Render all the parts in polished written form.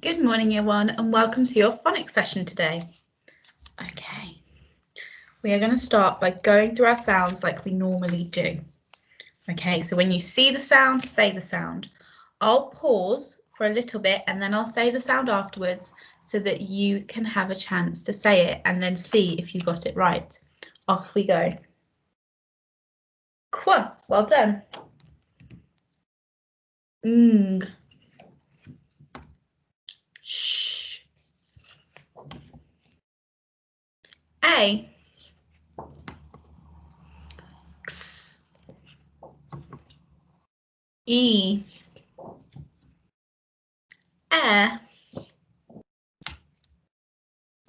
Good morning, year one, and welcome to your phonics session today. Okay, we are going to start by going through our sounds like we normally do. Okay, so when you see the sound, say the sound. I'll pause for a little bit and then I'll say the sound afterwards so that you can have a chance to say it and then see if you got it right. Off we go. Kwa, well done. Ng. Sh. A. X. E. E.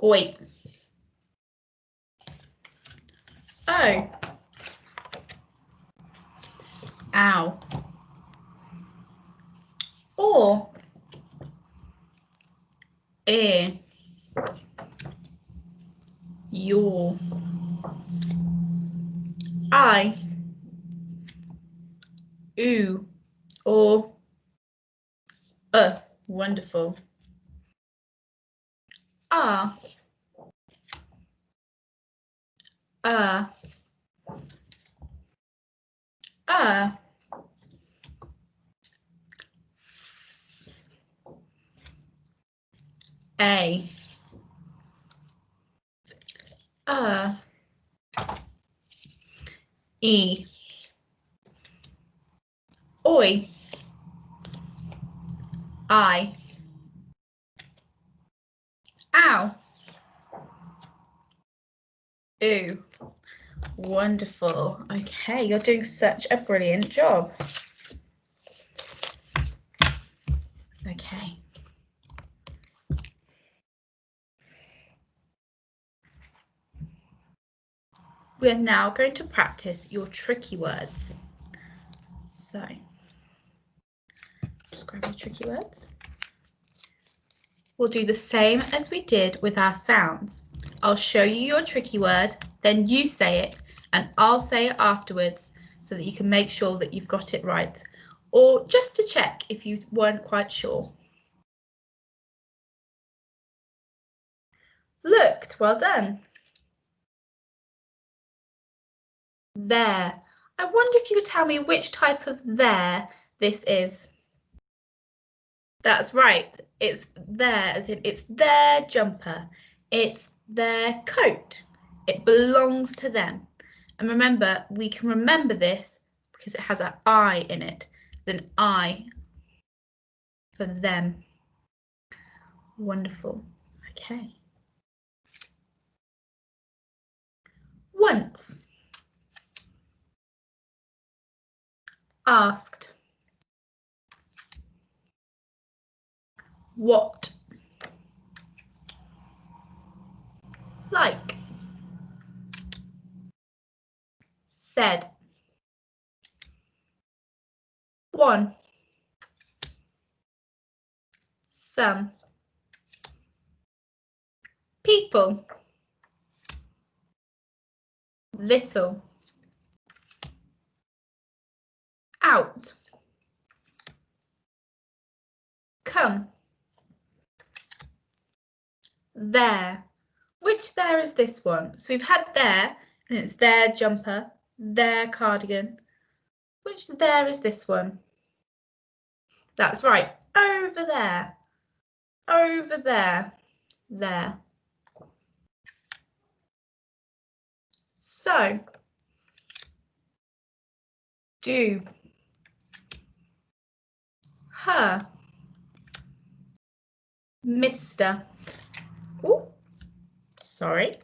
Oi. O. Ow. Or. Ear. Your. I. Ooh. Or. Wonderful. Ah. A. E. Oi. I. Ow. Ooh. Wonderful. Okay, you're doing such a brilliant job. Okay. We're now going to practice your tricky words. So, just grab your tricky words. We'll do the same as we did with our sounds. I'll show you your tricky word, then you say it, and I'll say it afterwards so that you can make sure that you've got it right, or just to check if you weren't quite sure. Looked, well done. There. I wonder if you could tell me which type of there this is. That's right. It's there, as in it's their jumper. It's their coat. It belongs to them. And remember, we can remember this because it has an I in it. It's an I for them. Wonderful. Okay. Once. Asked. What? Like. Said. One. Some. People. Little. Out. Come. There. Which there is this one? So we've had there, and it's their jumper, their cardigan. Which there is this one? That's right, over there. Over there. There. So, do. Her. Mr. Oh, sorry.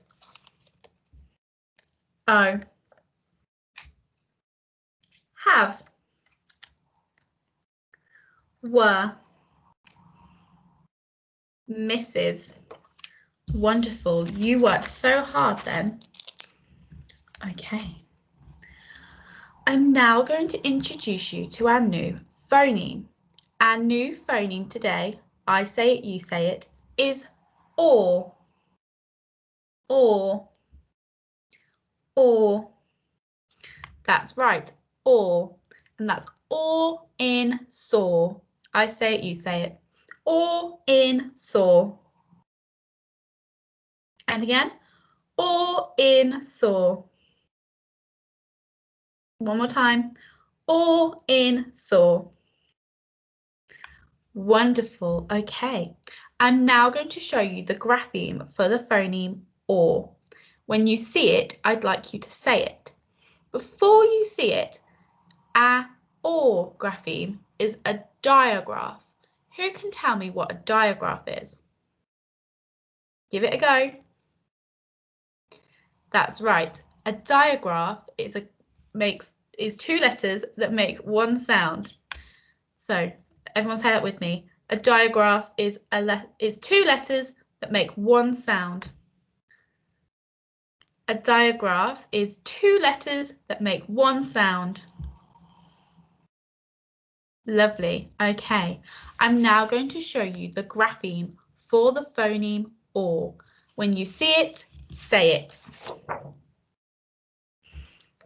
Oh. Have. Were. Mrs. Wonderful. You worked so hard then. Okay. I'm now going to introduce you to our new phoneme. Our new phoneme today, I say it, you say it, is or. Or. Or. That's right, or. And that's or in saw. I say it, you say it. Or in saw. And again, or in saw. One more time, or in saw. Wonderful, okay. I'm now going to show you the grapheme for the phoneme or. When you see it, I'd like you to say it. Before you see it, a or grapheme is a digraph. Who can tell me what a digraph is? Give it a go. That's right. A digraph is two letters that make one sound. So everyone say that with me. A digraph is two letters that make one sound. A digraph is two letters that make one sound. Lovely. Okay. I'm now going to show you the grapheme for the phoneme or. When you see it, say it.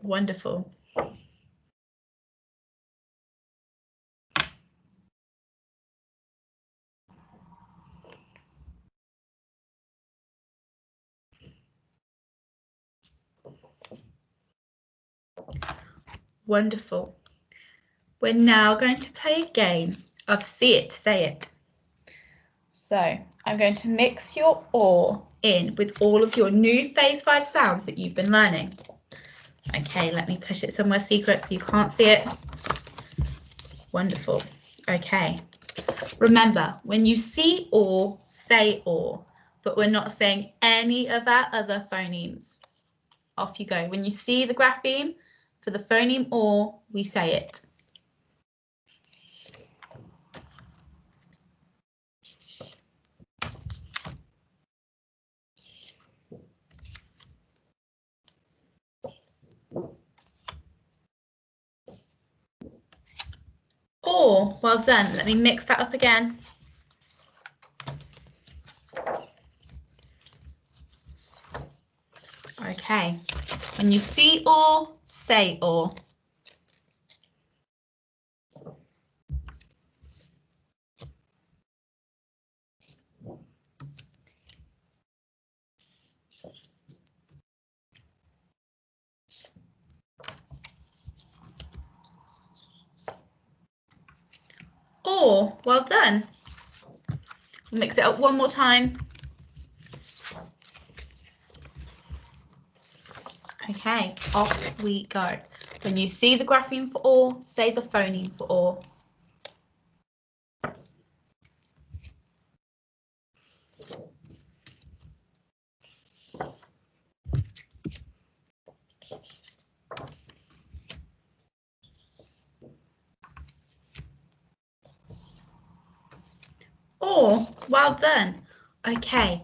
Wonderful. Wonderful. We're now going to play a game of see it, say it. So I'm going to mix your or in with all of your new phase 5 sounds that you've been learning. Okay, let me push it somewhere secret so you can't see it. Wonderful. Okay. Remember, when you see or, say or, but we're not saying any of our other phonemes. Off you go. When you see the grapheme for the phoneme or, we say it. Or, well done. Let me mix that up again. Okay. When you see or, say or. Or, well done. Mix it up one more time. Okay, off we go. When you see the grapheme for or, say the phoneme for or. Or, well done. Okay,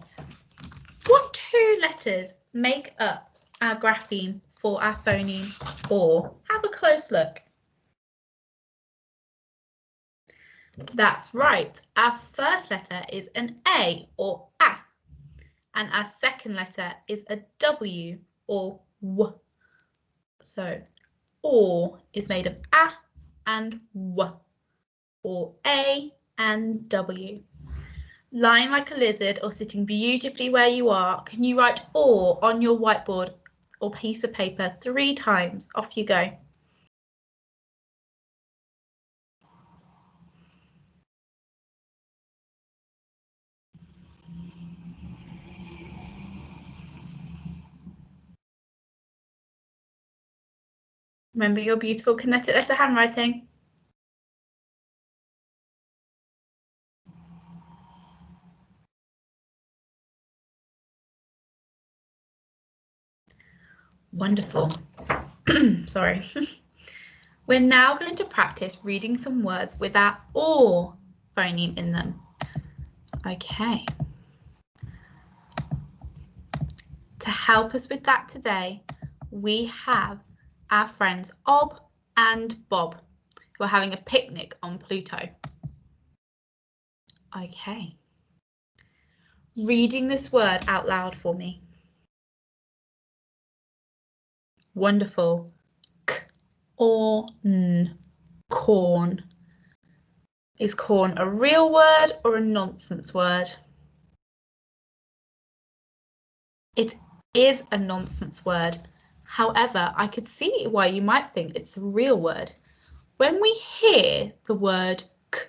what two letters make up our grapheme for our phoneme or? Have a close look. That's right. Our first letter is an A or A, and our second letter is a W or W. So, or is made of A and W, or A and W. Lying like a lizard or sitting beautifully where you are, can you write or on your whiteboard or piece of paper 3 times? Off you go. Remember your beautiful kinetic letter handwriting. Wonderful. Sorry. We're now going to practice reading some words with our or phoneme in them. Okay. To help us with that today, we have our friends Ob and Bob, who are having a picnic on Pluto. Okay. Reading this word out loud for me. Wonderful. K or n, corn. Is corn a real word or a nonsense word? It is a nonsense word. However, I could see why you might think it's a real word. When we hear the word k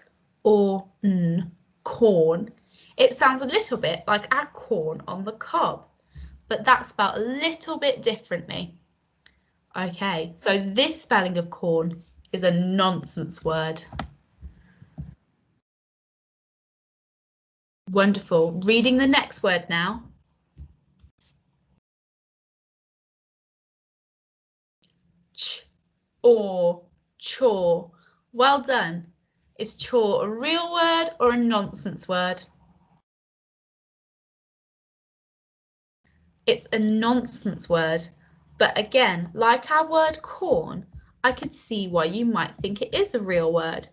or n, corn, it sounds a little bit like our corn on the cob, but that's spelled a little bit differently. Okay, so this spelling of corn is a nonsense word. Wonderful. Reading the next word now. Ch or chore. Well done. Is chore a real word or a nonsense word? It's a nonsense word. But again, like our word corn, I could see why you might think it is a real word,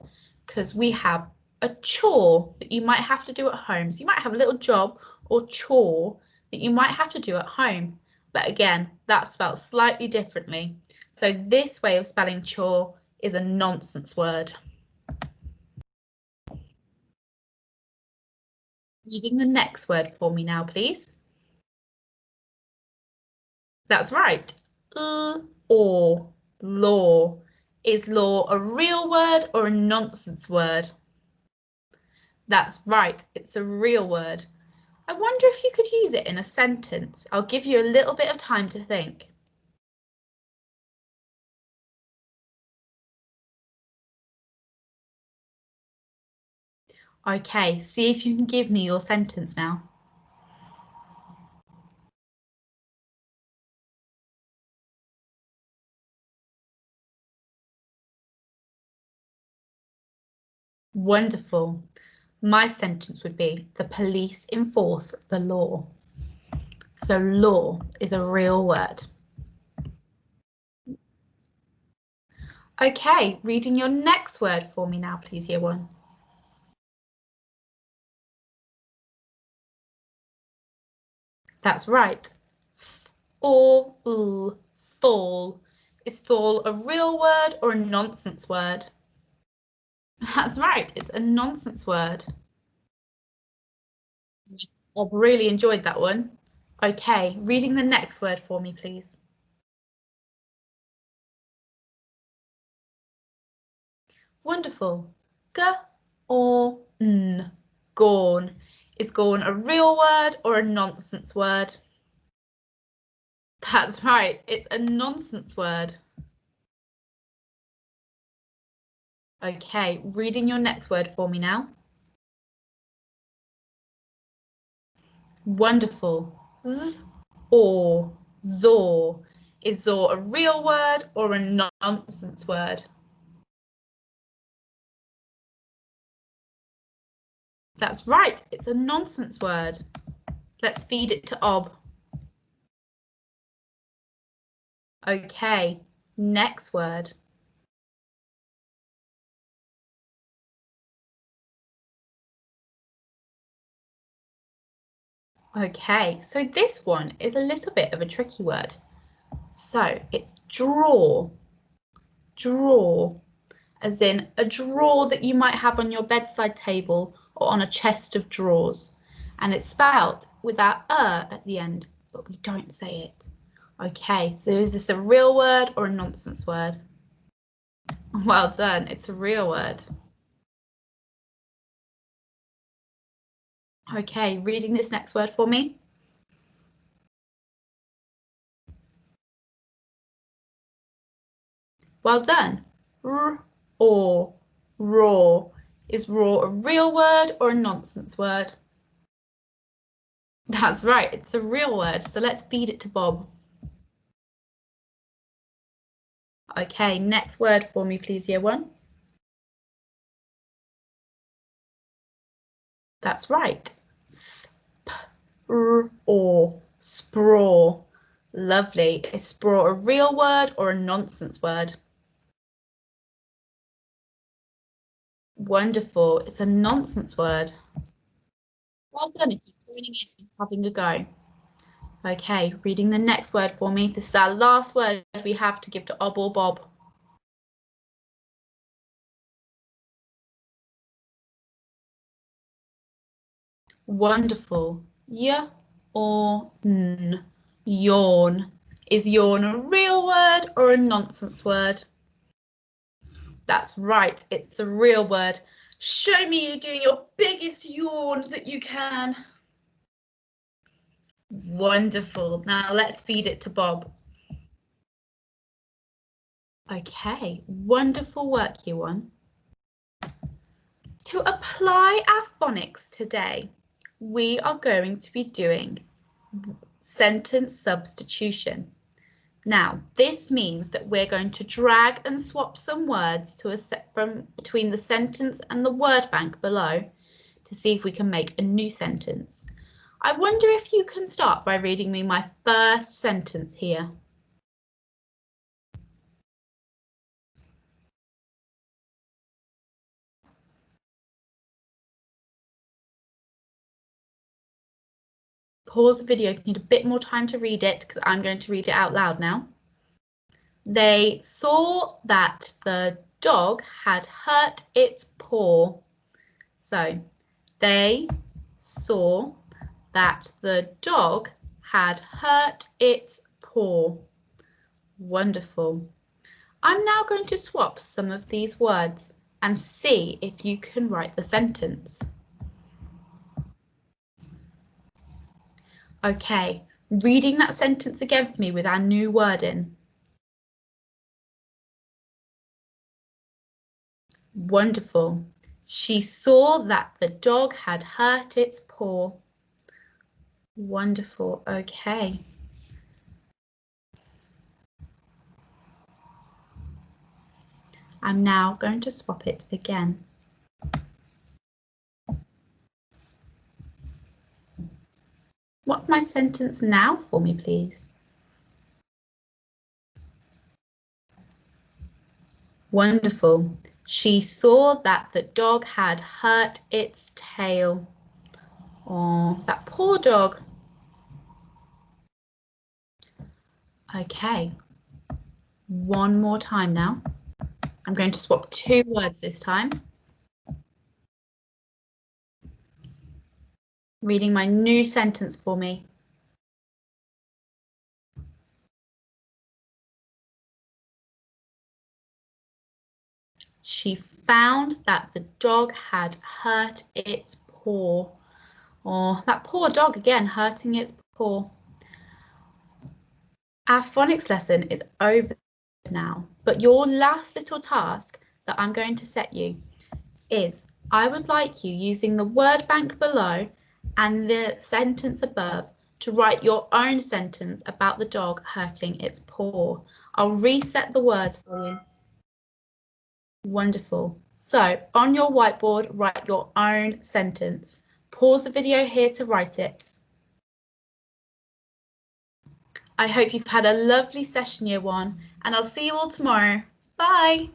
because we have a chore that you might have to do at home. So you might have a little job or chore that you might have to do at home. But again, that's spelled slightly differently. So this way of spelling chore is a nonsense word. Reading the next word for me now, please. That's right. Or law. Is law a real word or a nonsense word? That's right, it's a real word. I wonder if you could use it in a sentence. I'll give you a little bit of time to think. Okay, see if you can give me your sentence now. Wonderful. My sentence would be, the police enforce the law. So law is a real word. Okay, reading your next word for me now, please, year one. That's right. Or fall. Is fall a real word or a nonsense word? That's right, it's a nonsense word. I've really enjoyed that one. Okay, reading the next word for me, please. Wonderful. G or n, gone. Is gone a real word or a nonsense word? That's right, it's a nonsense word. Okay, reading your next word for me now. Wonderful. Z or zor. Is zor a real word or a nonsense word? That's right, it's a nonsense word. Let's feed it to Ob. Okay, next word. Okay, so this one is a little bit of a tricky word. So it's drawer. Drawer, as in a drawer that you might have on your bedside table or on a chest of drawers. And it's spelled without at the end, but we don't say it. Okay, so is this a real word or a nonsense word? Well done, it's a real word. Okay, reading this next word for me. Well done. R or raw. Is raw a real word or a nonsense word? That's right, it's a real word, so let's feed it to Bob. Okay, next word for me, please, year one. That's right. Or spraw. Lovely. Is spraw a real word or a nonsense word? Wonderful. It's a nonsense word. Well done if you're joining in and having a go. Okay, reading the next word for me. This is our last word we have to give to Ob or Bob. Wonderful. Y or n. Yawn. Is yawn a real word or a nonsense word? That's right, it's a real word. Show me you doing your biggest yawn that you can. Wonderful. Now let's feed it to Bob. Okay, wonderful work, you one. To apply our phonics today, we are going to be doing sentence substitution. Now, this means that we're going to drag and swap some words to from between the sentence and the word bank below to see if we can make a new sentence. I wonder if you can start by reading me my first sentence here. Pause the video if you need a bit more time to read it, because I'm going to read it out loud now. They saw that the dog had hurt its paw. So they saw that the dog had hurt its paw. Wonderful. I'm now going to swap some of these words and see if you can write the sentence. Okay, reading that sentence again for me with our new word in. Wonderful. She saw that the dog had hurt its paw. Wonderful. Okay. I'm now going to swap it again. What's my sentence now for me, please? Wonderful. She saw that the dog had hurt its tail. Oh, that poor dog. Okay. One more time now. I'm going to swap two words this time. Reading my new sentence for me. She found that the dog had hurt its paw. Oh, that poor dog again, hurting its paw. Our phonics lesson is over now, but your last little task that I'm going to set you is I would like you, using the word bank below and the sentence above, to write your own sentence about the dog hurting its paw. I'll reset the words for you. Wonderful. So on your whiteboard, write your own sentence. Pause the video here to write it. I hope you've had a lovely session, year one, and I'll see you all tomorrow. Bye.